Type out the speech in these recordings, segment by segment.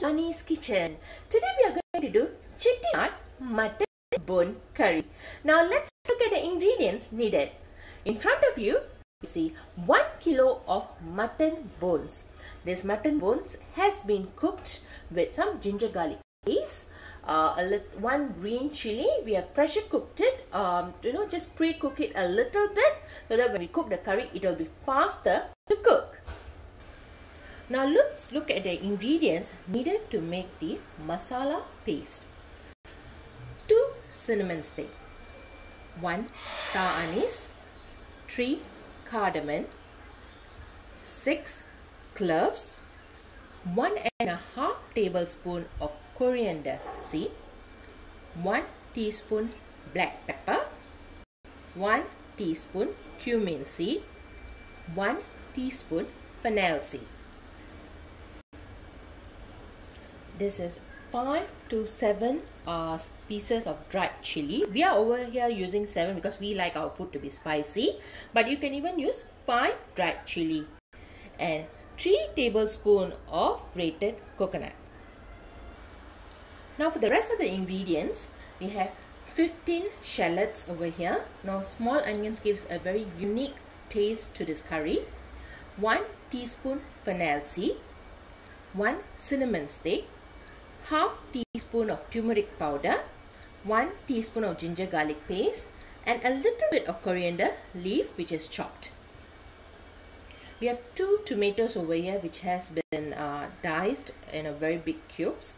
Sunny's kitchen. Today we are going to do Chettinad mutton bone curry. Now let's look at the ingredients needed. In front of you, you see 1 kilo of mutton bones. This mutton bones has been cooked with some ginger garlic paste, one green chilli. We have pressure cooked it, just pre-cook it a little bit so that when we cook the curry, it will be faster to cook. Now let's look at the ingredients needed to make the masala paste. 2 cinnamon stick, 1 star anise, 3 cardamom, 6 cloves, 1.5 tablespoon of coriander seed, 1 teaspoon black pepper, 1 teaspoon cumin seed, 1 teaspoon fennel seed. This is 5 to 7 pieces of dried chilli. We are over here using 7 because we like our food to be spicy. But you can even use 5 dried chilli. And 3 tablespoons of grated coconut. Now for the rest of the ingredients, we have 15 shallots over here. Now small onions gives a very unique taste to this curry. 1 teaspoon fennel seed, 1 cinnamon stick, half teaspoon of turmeric powder, 1 teaspoon of ginger garlic paste, and a little bit of coriander leaf which is chopped. We have 2 tomatoes over here which has been diced in a very big cubes.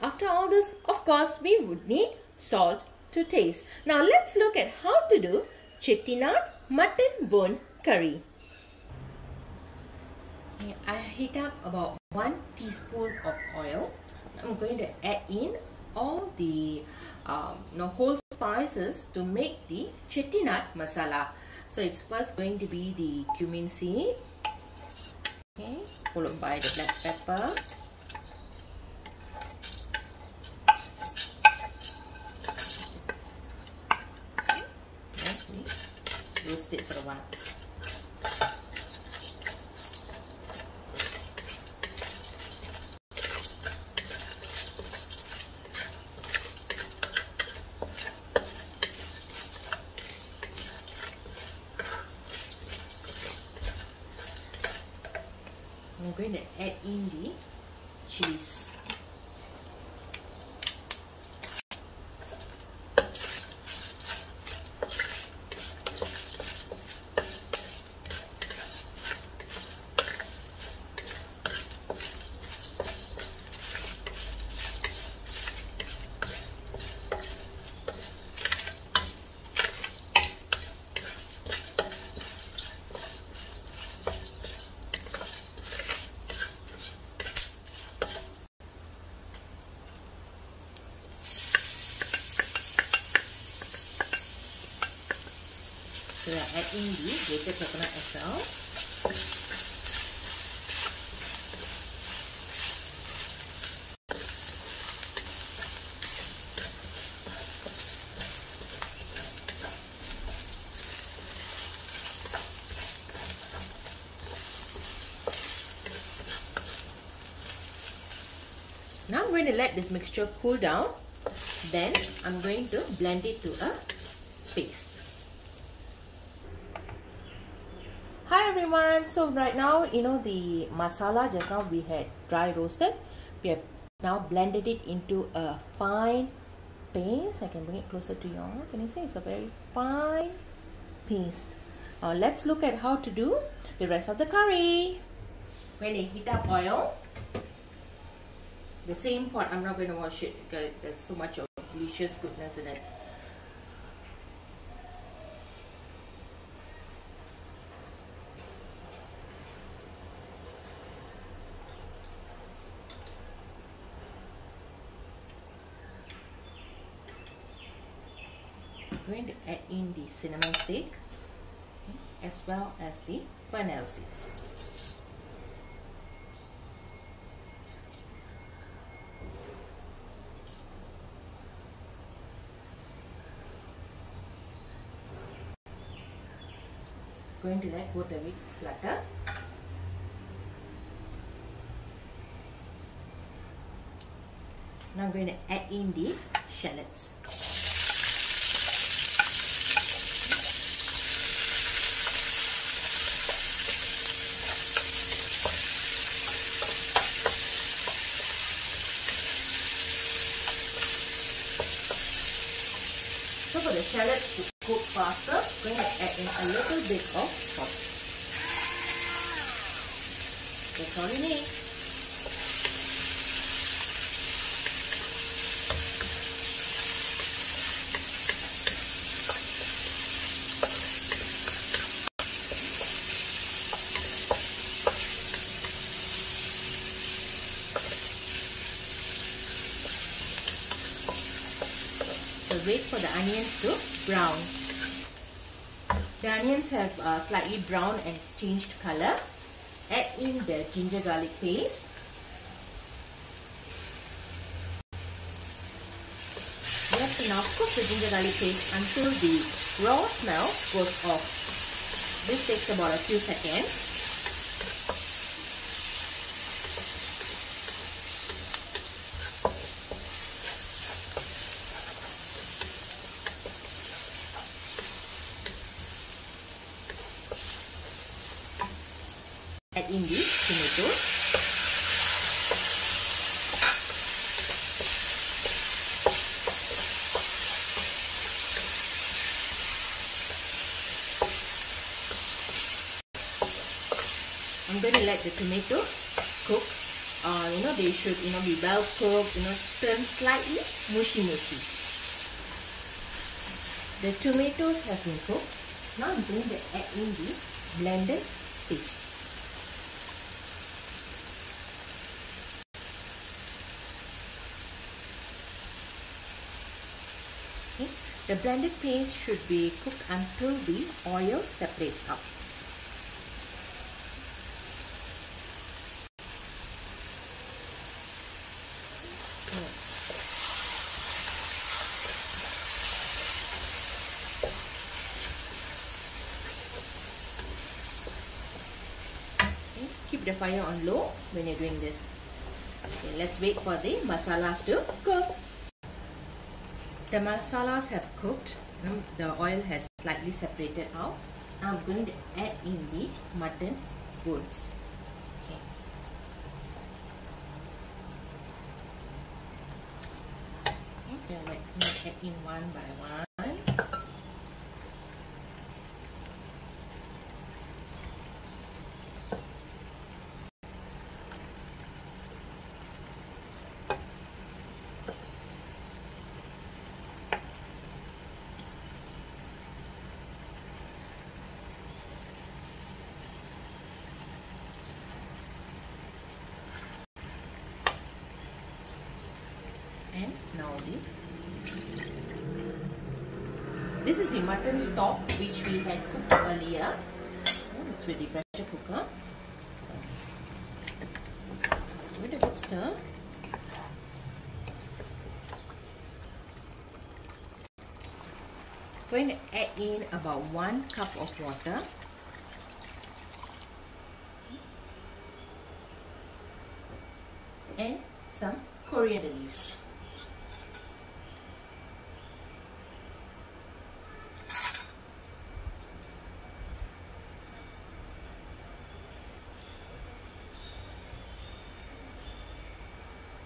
After all this, of course, we would need salt to taste. Now let's look at how to do Chettinad mutton bone curry. I heat up about 1 teaspoon of oil. I'm going to add in all the whole spices to make the Chettinad masala. So it's first going to be the cumin seed, okay, followed by the black pepper, okay. Let me roast it for a while. I'm going to add in the chilies. So I add in the grated coconut as well. Now I'm going to let this mixture cool down. Then I'm going to blend it to a paste. Hi everyone, so right now, the masala just now we had dry roasted. We have now blended it into a fine paste. I can bring it closer to you all. Can you see? It's a very fine paste. Now let's look at how to do the rest of the curry. When you heat up oil, the same pot, I'm not going to wash it because there's so much of delicious goodness in it. I'm going to add in the cinnamon stick as well as the fennel seeds. Going to let both of it splatter. Now I'm going to add in the shallots. So for the shallots to cook faster, I'm going to add in a little bit of salt. That's all you need. So wait for the onions to brown. The onions have slightly browned and changed color. Add in the ginger garlic paste. You have to now cook the ginger garlic paste until the raw smell goes off. This takes about a few seconds. Add in the tomatoes. I'm going to let the tomatoes cook. They should be well cooked. Turn slightly mushy. The tomatoes have been cooked. Now I'm going to add in the blended paste. The blended paste should be cooked until the oil separates out. Okay. Keep the fire on low when you're doing this. Okay, let's wait for the masalas to cook. The masalas have cooked. The oil has slightly separated out. Now I'm going to add in the mutton bones. Okay. Okay, let me add in one by one. And now this is the mutton stock which we had cooked earlier. It's with the pressure cooker. So, give it a good stir. Going to add in about 1 cup of water. And some coriander leaves.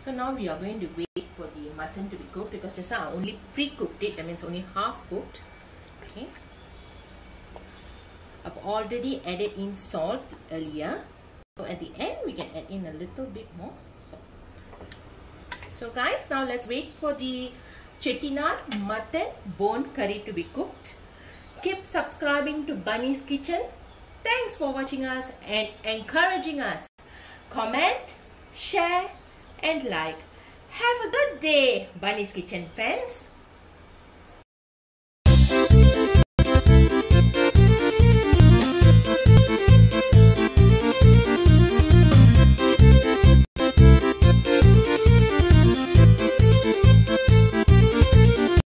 So now we are going to wait for the mutton to be cooked, because just now I only pre-cooked it, that means only half cooked. Okay. I've already added in salt earlier. So at the end we can add in a little bit more salt. So guys, now let's wait for the Chettinad mutton bone curry to be cooked. Keep subscribing to Bunny's Kitchen. Thanks for watching us and encouraging us. Comment, share and like. Have a good day, Bunny's Kitchen fans.